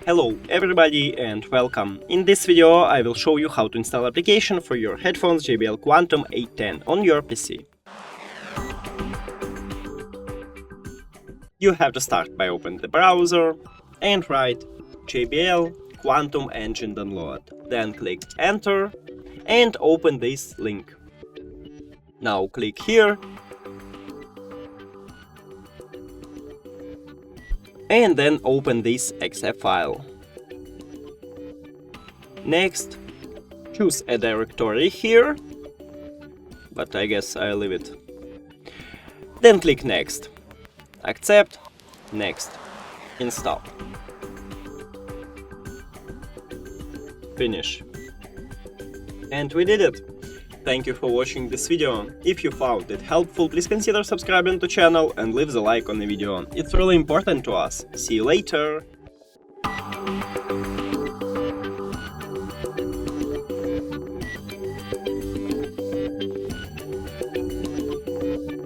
Hello everybody and welcome. In this video I will show you how to install application for your headphones JBL Quantum 810 on your PC. You have to start by opening the browser and write JBL QuantumENGINE download. Then click enter and open this link. Now click here and then open this .exe file. Next, choose a directory here, but I guess I'll leave it. Then click next, accept, next, install. Finish. And we did it! Thank you for watching this video. If you found it helpful, please consider subscribing to the channel and leave the like on the video. It's really important to us. See you later!